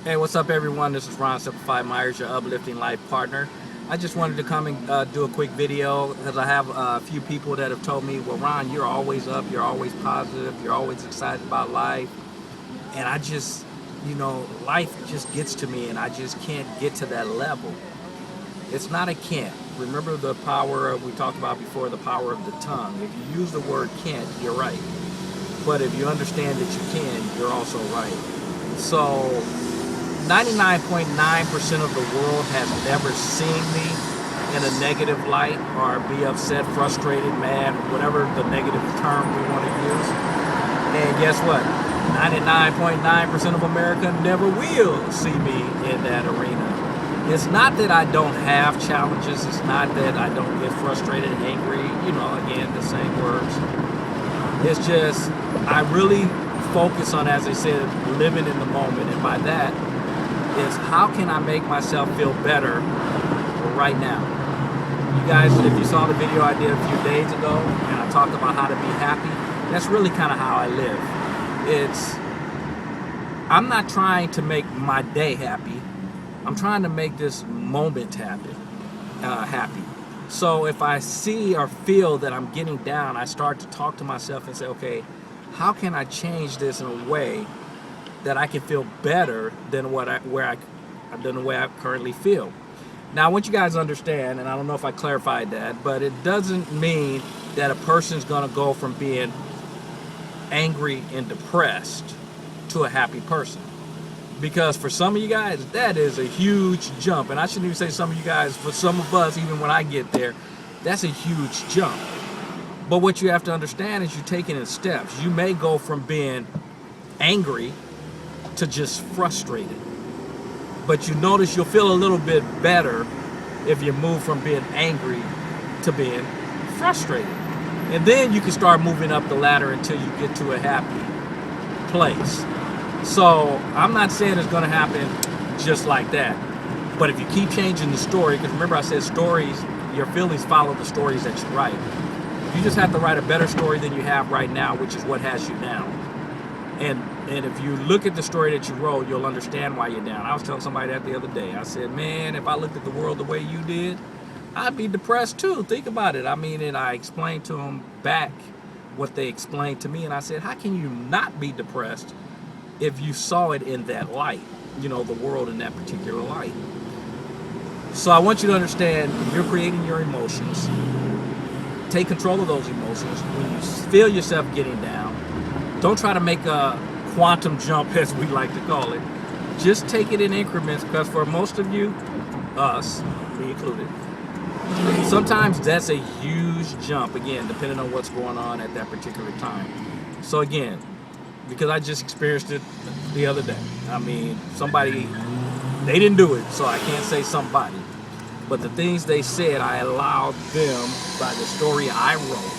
Hey, what's up, everyone? This is Ron Simplified Myers, your uplifting life partner. I just wanted to come and do a quick video because I have a few people that have told me, well, Ron, you're always up, you're always positive, you're always excited about life. And I just, life just gets to me and I just can't get to that level. It's not a can't. Remember the power we talked about before, the power of the tongue. If you use the word can't, you're right. But if you understand that you can, you're also right. So 99.9% of the world has never seen me in a negative light or be upset, frustrated, mad, whatever the negative term we want to use. And guess what? 99.9% of America never will see me in that arena. It's not that I don't have challenges. It's not that I don't get frustrated, angry, again, the same words. It's just, I really focus on, as I said, living in the moment. And by that, is how can I make myself feel better right now? You guys, if you saw the video I did a few days ago, and I talked about how to be happy, that's really kind of how I live. I'm not trying to make my day happy. I'm trying to make this moment happy. So if I see or feel that I'm getting down, I start to talk to myself and say, okay, how can I change this in a way that I can feel better than the way I currently feel? Now, I want you guys to understand, and I don't know if I clarified that, but it doesn't mean that a person's going to go from being angry and depressed to a happy person. Because for some of you guys, that is a huge jump. And I shouldn't even say some of you guys, for some of us, even when I get there, that's a huge jump. But what you have to understand is you're taking in steps. You may go from being angry to just frustrated. But you notice you'll feel a little bit better if you move from being angry to being frustrated. And then you can start moving up the ladder until you get to a happy place. So I'm not saying it's going to happen just like that. But if you keep changing the story, because remember I said stories, your feelings follow the stories that you write. You just have to write a better story than you have right now, which is what has you down. And if you look at the story that you wrote, you'll understand why you're down. I was telling somebody that the other day. I said, man, if I looked at the world the way you did, I'd be depressed too. Think about it. I mean, and I explained to them back what they explained to me. And I said, how can you not be depressed if you saw it in that light, the world in that particular light? So I want you to understand, you're creating your emotions. Take control of those emotions. When you feel yourself getting down, don't try to make a quantum jump, as we like to call it. Just take it in increments, because for most of you, us, me included, sometimes that's a huge jump, again, depending on what's going on at that particular time. So again, because I just experienced it the other day. I mean, they didn't do it, so I can't say somebody. But the things they said, I allowed them, by the story I wrote,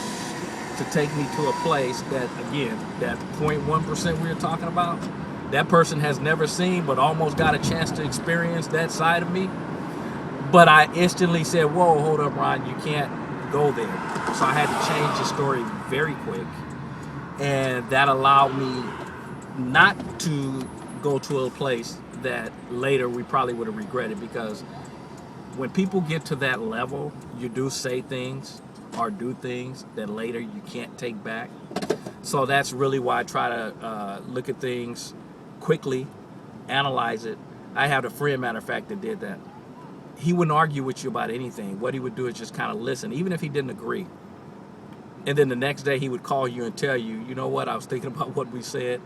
to take me to a place that, again, that 0.1% we were talking about, that person has never seen, but almost got a chance to experience that side of me. But I instantly said, whoa, hold up, Ron, you can't go there. So I had to change the story very quick. And that allowed me not to go to a place that later we probably would have regretted, because when people get to that level, you do say things or do things that later you can't take back. So that's really why I try to look at things quickly, analyze it. I had a friend, matter of fact, that did that. He wouldn't argue with you about anything. What he would do is just kind of listen, even if he didn't agree. And then the next day he would call you and tell you, you know what, I was thinking about what we said,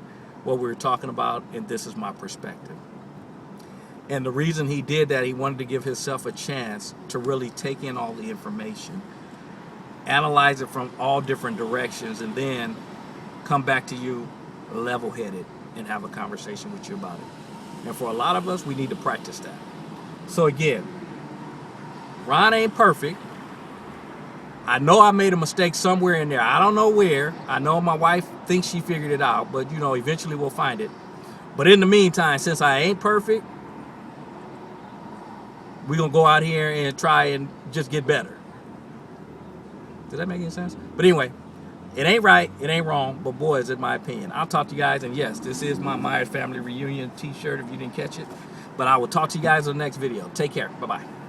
what we were talking about, and this is my perspective. And the reason he did that, he wanted to give himself a chance to really take in all the information, analyze it from all different directions, and then come back to you level-headed and have a conversation with you about it. And for a lot of us, we need to practice that. So again, Ron ain't perfect. I know I made a mistake somewhere in there. I don't know where. I know my wife thinks she figured it out, but eventually we'll find it. But in the meantime, since I ain't perfect, we're going to go out here and try and just get better. Did that make any sense? But anyway, It ain't right, it ain't wrong, but boy, is it my opinion. I'll talk to you guys, and yes, this is my Myers Family Reunion t-shirt if you didn't catch it. But I will talk to you guys in the next video. Take care. Bye-bye.